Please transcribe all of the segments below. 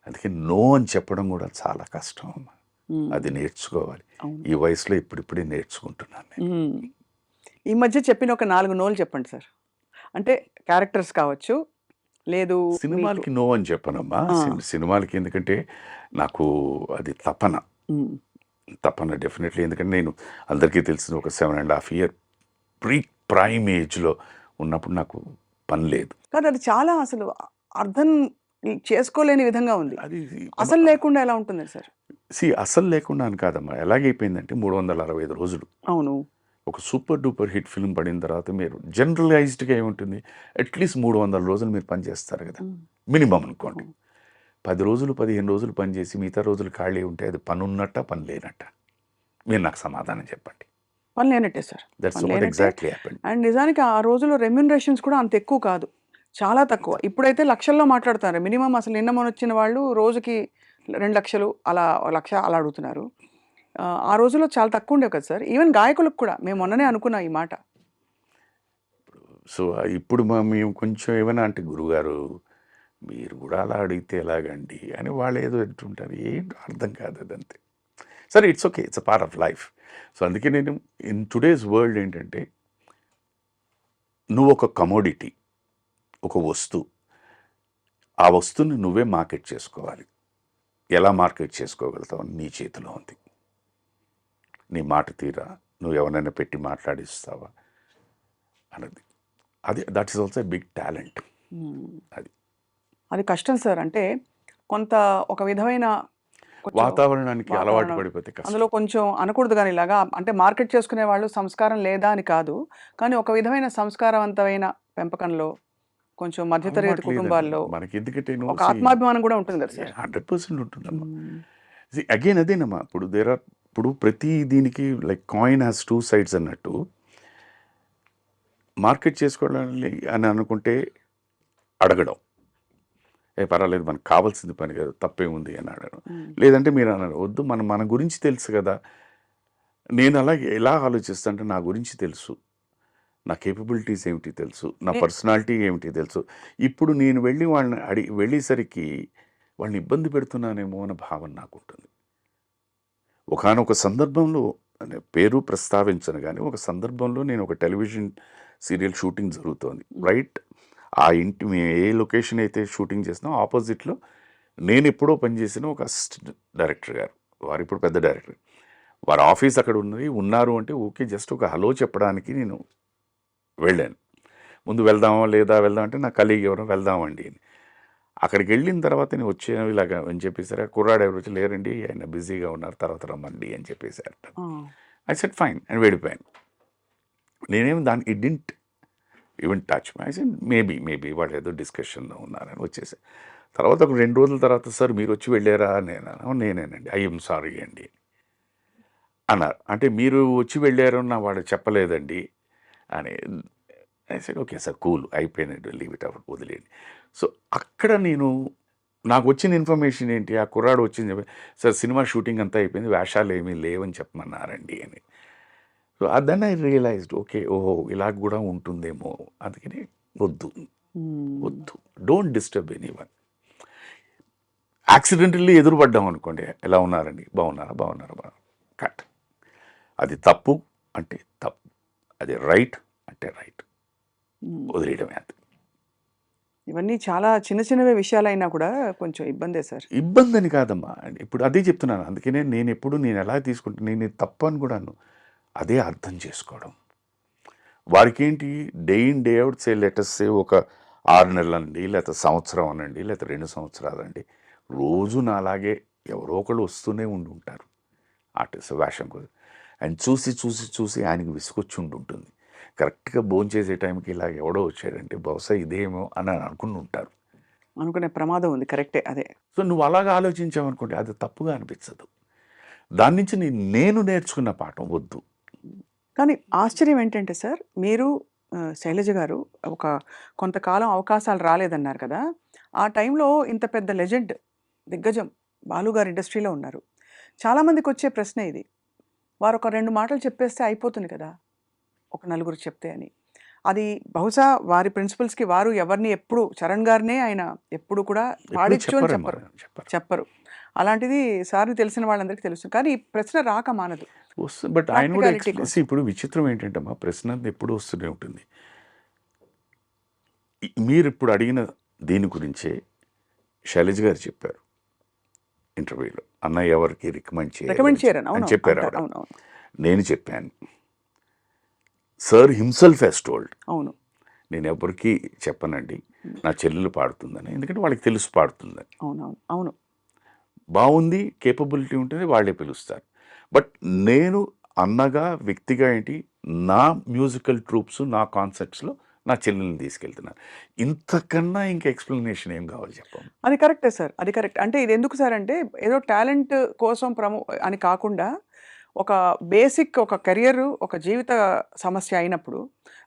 అందుకే నో అని చెప్పడం కూడా చాలా కష్టం అమ్మ. అది నేర్చుకోవాలి. అవును. ఈ వయసులో ఇప్పుడిప్పుడే నేర్చుకుంటున్నాను నేను. ఈ మధ్య చెప్పిన ఒక 4 నోలు చెప్పండి సార్. అంటే క్యారెక్టర్స్ కావచ్చు, లేదు మీకు సినిమాలకి నో అని చెప్పనమ్మా. ఆ. సినిమాలకి ఎందుకంటే నాకు అది తపన. మ్, తపన డెఫినెట్లీ. ఎందుకంటే నేను అందరికీ తెలిసిన ఒక 7.5 ఇయర్ ప్రైమ్ ఏజ్లో ఉన్నప్పుడు నాకు పని లేదు. కాదు అది చాలా అసలు అర్థం చేసుకోలేని విధంగా ఉంది. అది అసలు లేకుండా ఎలా ఉంటుంది సార్? అసలు లేకుండా అని కాదమ్మా. ఎలాగైపోయిందంటే 365 రోజులు అవును. ఒక సూపర్ డూపర్ హిట్ ఫిల్మ్ పడిన తర్వాత మీరు జనరలైజ్డ్గా ఏముంటుంది, అట్లీస్ట్ 300 రోజులు మీరు పని చేస్తారు కదా, మినిమం అనుకోండి. 10 రోజులు 15 రోజులు పని చేసి మిగతా రోజులు ఖాళీ ఉంటే అది పని ఉన్నట్ట పని లేనట్ట? మీరు నాకు సమాధానం చెప్పండి. పని లేనట్టే సార్. దట్స్ పని వాట్ లేనట్టే. Exactly happened. అండ్ నిజానికి ఆ రోజుల్లో రెమ్యునరేషన్స్ కూడా అంత ఎక్కువ కాదు, చాలా తక్కువ. ఇప్పుడైతే లక్షల్లో మాట్లాడుతున్నారు. మినిమం అసలు నిన్న మొన్న వచ్చిన వాళ్ళు రోజుకి 2 లక్షలు అలా 1 లక్ష అలా అడుగుతున్నారు. ఆ రోజుల్లో చాలా తక్కువ ఉండేవి కదా సార్. ఈవెన్ గాయకులకు కూడా మేము మొన్ననే అనుకున్నాం ఈ మాట. సో ఇప్పుడు మేము కొంచెం ఏమైనా అంటే గురుగారు మీరు కూడా అలా అడిగితే ఎలాగండి అని వాళ్ళు ఏదో అంటుంటారు. ఏంటో అర్థం కాదు అదంతే. సరే, it's okay, it's a part of life. So అందుకే నేను ఇన్ టుడేస్ వరల్డ్ ఏంటంటే, నువ్వు ఒక కమోడిటీ, ఒక వస్తువు. ఆ వస్తువుని నువ్వే మార్కెట్ చేసుకోవాలి. ఎలా మార్కెట్ చేసుకోగలుగుతావు నీ చేతిలో ఉంది. నీ మాట తీరా నువ్వు ఎవరైనా పెట్టి మాట్లాడిస్తావా అన్నది. That is also big talent. అది కష్టం సార్. అంటే కొంత ఒక విధమైన వాతావరణానికి అలవాటు పడిపోతే కష్టం. అందులో కొంచెం అనకూడదు కానీ ఇలాగా అంటే మార్కెట్ చేసుకునే వాళ్ళు సంస్కారం లేదా అని కాదు, కానీ ఒక విధమైన సంస్కారవంతమైన పెంపకంలో కొంచెం మధ్యతరగతి కుటుంబాల్లో మనకి ఎందుకంటే ఒక ఆత్మాభిమానం కూడా ఉంటుంది కదా సార్. 100% ఉంటుందమ్మా. అగైన్ అదేనమ్మా. ఇప్పుడు ప్రతి దీనికి లైక్ కాయిన్ హ్యాస్ 2 సైడ్స్ అన్నట్టు, మార్కెట్ చేసుకోవాలని అని అనుకుంటే అడగడం, పర్వాలేదు మనకు కావాల్సింది పని కదా, తప్పేముంది అని అడగడం. లేదంటే మీరు అన్నారు వద్దు, మన గురించి తెలుసు కదా. నేను అలాగే ఎలా ఆలోచిస్తా అంటే, నా గురించి తెలుసు, నా కేపబిలిటీస్ ఏమిటి తెలుసు, నా పర్సనాలిటీ ఏమిటి తెలుసు. ఇప్పుడు నేను వెళ్ళి వాళ్ళని వెళ్ళేసరికి వాళ్ళని ఇబ్బంది పెడుతున్నానేమో అన్న భావన నాకు ఉంటుంది. ఒకానొక సందర్భంలో పేరు ప్రస్తావించను కానీ, ఒక సందర్భంలో నేను ఒక టెలివిజన్ సీరియల్ షూటింగ్ జరుగుతోంది, రైట్? ఆ ఇంటి మేము ఏ లొకేషన్ అయితే షూటింగ్ చేస్తున్నాం ఆపోజిట్లో నేను ఎప్పుడో పనిచేసిన ఒక అసిస్టెంట్ డైరెక్టర్ గారు, వారు ఇప్పుడు పెద్ద డైరెక్టర్, వారి ఆఫీస్ అక్కడ ఉన్నారు అంటే ఓకే, జస్ట్ ఒక హలో చెప్పడానికి నేను వెళ్ళాను. ముందు వెళ్దామా లేదా అంటే నా కలీగ్ ఎవరో వెళ్దామండి అని. అక్కడికి వెళ్ళిన తర్వాత నేను వచ్చాను ఇలాగా అని చెప్పేసారు. కుర్రాడు ఎవరు వచ్చి లేరండి ఆయన బిజీగా ఉన్నారు, తర్వాత రమ్మండి అని చెప్పేశారు. ఐ సెడ్ ఫైన్ అని వెళ్ళిపోయాను. నేనేమి దానికి it even touch my. I said maybe వాళ్ళు ఏదో డిస్కషన్లో ఉన్నారని వచ్చేసారు. తర్వాత ఒక 2 రోజుల తర్వాత సార్ మీరు వచ్చి వెళ్ళారా నేనేనండి, ఐఎమ్ సారీ అండి అన్నారు. అంటే మీరు వచ్చి వెళ్ళారు నా వాడు చెప్పలేదండి అని. I said okay sir, cool, అయిపోయినట్టు, లీవ్ ఇట్ అవుట్, వదిలేయండి. సో అక్కడ నాకు వచ్చిన ఇన్ఫర్మేషన్ ఏంటి, ఆ కుర్రాడు వచ్చింది చెప్పి సార్ సినిమా షూటింగ్ అంతా అయిపోయింది, వేషాలు ఏమీ లేవని చెప్పమన్నారండి అని. So then I realised okay, ఓహో ఇలా కూడా ఉంటుందేమో. అందుకని వద్దు, డోంట్ డిస్టర్బ్ ఎనీవన్. యాక్సిడెంటల్లీ ఎదురుపడ్డాం అనుకోండి, ఎలా ఉన్నారండి, బాగున్నారా కట్. అది తప్పు అంటే తప్పు, అది రైట్ అంటే రైట్, వదిలేయడమే. అంతే. ఇవన్నీ చాలా చిన్న చిన్నవే విషయాలైనా కూడా కొంచెం ఇబ్బందే సార్. ఇబ్బంది అని కాదమ్మా, ఇప్పుడు అదే చెప్తున్నాను. అందుకనే నేను ఎలా తీసుకుంటాను, నేను తప్పు అని కూడాను అదే అర్థం చేసుకోవడం. వారికి ఏంటి, day in day out letters ఒక 6 నెలలండి, లేకపోతే సంవత్సరం అనండి, లేకపోతే 2 సంవత్సరాలండి, రోజు నాలాగే ఎవరో ఒకళ్ళు వస్తూనే ఉంటారు ఆర్టిస్ట్ వేషం కోసం. ఆయన చూసి ఆయనకి విసుకొచ్చి ఉంటుంది. కరెక్ట్గా భోంచేసే టైంకి ఇలా ఎవడో వచ్చాడంటే బహుశా ఇదేమో అని అనుకుని ఉంటారు, అనుకునే ప్రమాదం ఉంది. కరెక్టే అదే. సో నువ్వు అలాగా ఆలోచించావనుకోండి, అది తప్పుగా అనిపించదు. దాని నుంచి నేను నేర్చుకున్న పాఠం వద్దు. కానీ ఆశ్చర్యం ఏంటంటే సార్, మీరు శైలజ గారు కొంతకాలం అవకాశాలు రాలేదన్నారు కదా, ఆ టైంలో ఇంత పెద్ద లెజెండ్ దిగ్గజం బాలుగారు ఇండస్ట్రీలో ఉన్నారు. చాలామందికి వచ్చే ప్రశ్న ఇది, వారు ఒక 2 మాటలు చెప్పేస్తే అయిపోతుంది కదా ఒక నలుగురు చెప్తే అని. అది బహుశా వారి ప్రిన్సిపల్స్‌కి వారు ఎవరిని ఎప్పుడు చరణ్ గారినే ఆయన ఎప్పుడు కూడా ఎప్పుడు పాడిచ్చు అని చెప్పరేమో చెప్పరు. చెప్పరు. చెప్పరు. అలాంటిది సార్‌ని తెలిసిన వాళ్ళందరికీ తెలుసు. కానీ ఈ ప్రశ్న రాక మానదు. వస్తుంది. బట్ ఆయన కూడా ప్రాక్టికాలిటీ కోసం. ఇప్పుడు విచిత్రం ఏంటంటే అమ్మా, ప్రశ్న ఎప్పుడు వస్తూనే ఉంటుంది. మీరు ఇప్పుడు అడిగిన దీని గురించే శైలజ గారు చెప్పారు ఇంటర్వ్యూలో. అన్నయ్య ఎవరికి రికమెండ్ రికమెండ్ చేయరని. అని అవును. చెప్పారు అంటారు. ఆవిడ. అవునవును. నేను చెప్పాను, సార్ హిమ్సెల్ఫ్ హెస్ టోల్డ్, అవును. నేను ఎవరికి చెప్పనండి నా చెల్లెలు పాడుతుందని, ఎందుకంటే వాళ్ళకి తెలుసు పాడుతుందని. అవునవును. అవును. బాగుంది, కేపబిలిటీ ఉంటుంది, వాళ్ళే పిలుస్తారు. బట్ నేను అన్నగా వ్యక్తిగా ఏంటి, నా మ్యూజికల్ ట్రూప్స్ నా కాన్సెప్ట్స్లో నా చెల్లెల్ని తీసుకెళ్తున్నాను. ఇంతకన్నా ఇంకా ఎక్స్ప్లెనేషన్ ఏం కావాలి చెప్పండి. అది కరెక్టే సార్. అది కరెక్ట్. అంటే ఇది ఎందుకు సార్ అంటే ఏదో టాలెంట్ కోసం అని కాకుండా ఒక బేసిక్ ఒక కెరియర్, ఒక జీవిత సమస్య అయినప్పుడు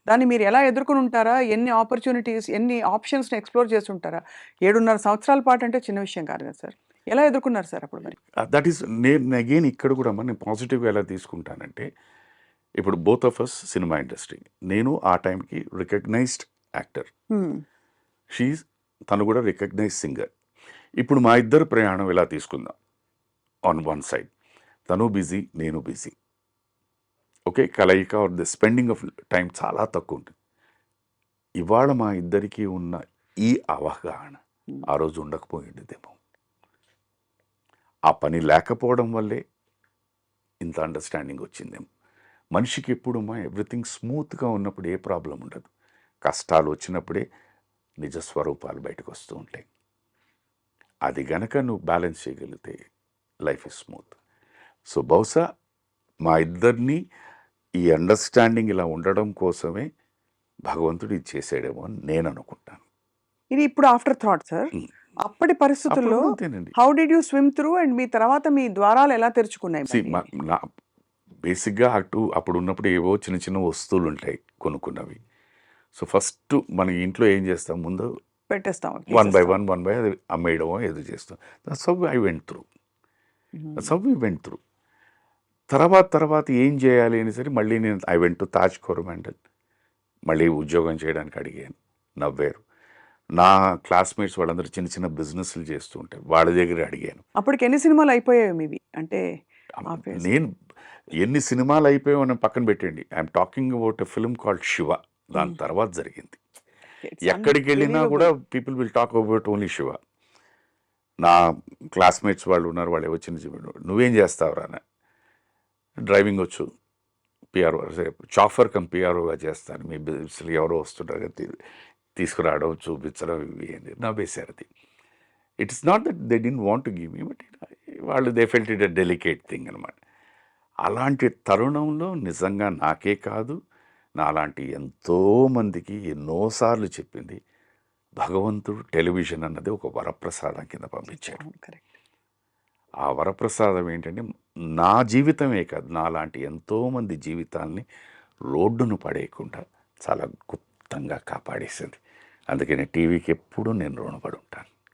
దాన్ని మీరు ఎలా ఎదుర్కొని ఉంటారా? ఎన్ని ఆపర్చునిటీస్, ఎన్ని ఆప్షన్స్‌ని ఎక్స్‌ప్లోర్ చేసి ఉంటారా? 7.5 సంవత్సరాల పాటు అంటే చిన్న విషయం కాదు కదా సార్. ఎలా ఎదుర్కొన్నారు సార్ అప్పుడు మరి? దట్ ఈస్ నేను అగైన్ ఇక్కడ కూడా అమ్మా, నేను పాజిటివ్గా ఎలా తీసుకుంటానంటే, ఇప్పుడు both of us cinema industry, నేను ఆ టైంకి రికగ్నైజ్డ్ యాక్టర్, హ్మ్. తను కూడా రికగ్నైజ్డ్ సింగర్. ఇప్పుడు మా ఇద్దరు ప్రయాణం ఎలా తీసుకుందాం, ఆన్ వన్ సైడ్ తను బిజీ, నేను బిజీ, ఓకే, కలయిక or the spending of time చాలా తక్కువ ఉంటుంది. ఇవాళ మా ఇద్దరికీ ఉన్న ఈ అవగాహన ఆ రోజు ఉండకపోయిండేదేమో. ఆ పని లేకపోవడం వల్లే ఇంత అండర్స్టాండింగ్ వచ్చిందేమో. మనిషికి ఎప్పుడు మా ఎవ్రీథింగ్ స్మూత్గా ఉన్నప్పుడు ఏ ప్రాబ్లం ఉండదు. కష్టాలు వచ్చినప్పుడే నిజ స్వరూపాలు బయటకు వస్తూ ఉంటాయి. అది గనక నువ్వు బ్యాలెన్స్ చేయగలిగితే లైఫ్ ఇస్ స్మూత్. సో బహుశా మా ఇద్దరిని ఈ అండర్స్టాండింగ్ ఇలా ఉండడం కోసమే భగవంతుడు ఇది చేసాడేమో అని నేను అనుకుంటాను. ఇది ఇప్పుడు ఆఫ్టర్ థాట్ సార్. ఉమ్. అప్పటి అప్పుడు పరిస్థితుల్లో కూడా అంతేనండి. How did you swim through and మీ తర్వాత మీ ద్వారాలు ఎలా తెరుచుకున్నాయి See, మరి? నా బేసిక్గా అప్పుడు ఉన్నప్పుడు ఏవో చిన్న చిన్న వస్తువులు ఉంటాయి కొనుక్కున్నవి. సో ఫస్ట్ మన ఇంట్లో ఏం చేస్తాం, ముందు పెట్టేస్తాం. వన్ బై తీసేస్తాం. వన్ అది అమ్మేయడమో ఏదో చేస్తాం. That's how I went through. That's how we went through. తర్వాత ఏం చేయాలి అని సరే మళ్ళీ నేను I went to Taj Coromandel. మళ్ళీ ఉద్యోగం చేయడానికి అడిగాను, నవ్వారు. నా క్లాస్మేట్స్ వాళ్ళందరూ చిన్న చిన్న బిజినెస్లు చేస్తూ ఉంటారు, వాళ్ళ దగ్గర అడిగాను. అప్పటికి ఎన్ని సినిమాలు అయిపోయాయి మీవి? అంటే ఆ phase. నేను ఎన్ని సినిమాలు అయిపోయామని పక్కన పెట్టండి, I'm talking about a film called Shiva. దాని తర్వాత జరిగింది. It's ఎక్కడికి వెళ్ళినా కూడా people will talk about only Shiva. నా క్లాస్మేట్స్ వాళ్ళు ఉన్నారు, వాళ్ళు వచ్చిన నువ్వేం చేస్తావురా అని. డ్రైవింగ్ వచ్చు, పిఆర్ఓ చాఫర్ కమ్ పిఆర్ఓగా చేస్తాను, మీ బిజినెస్లు ఎవరో వస్తుంటారు కదా, తీసుకురావడం చూపించడం ఇవి ఏంటి నవ్వేశారు. అది it is not that they didn't want to give me, but వాళ్ళు they felt it a delicate thing అనమాట. అలాంటి తరుణంలో నిజంగా నాకే కాదు, నాలాంటి ఎంతోమందికి ఎన్నోసార్లు చెప్పింది భగవంతుడు టెలివిజన్ అన్నది ఒక వరప్రసాదం కింద పంపించాడు. కరెక్ట్. ఆ వరప్రసాదం ఏంటంటే నా జీవితమే కాదు, నాలాంటి ఎంతోమంది జీవితాల్ని రోడ్డును పడేయకుండా చాలా గుప్తంగా కాపాడేసింది. అందుకని టీవీకి ఎప్పుడూ నేను రుణపడి ఉంటాను.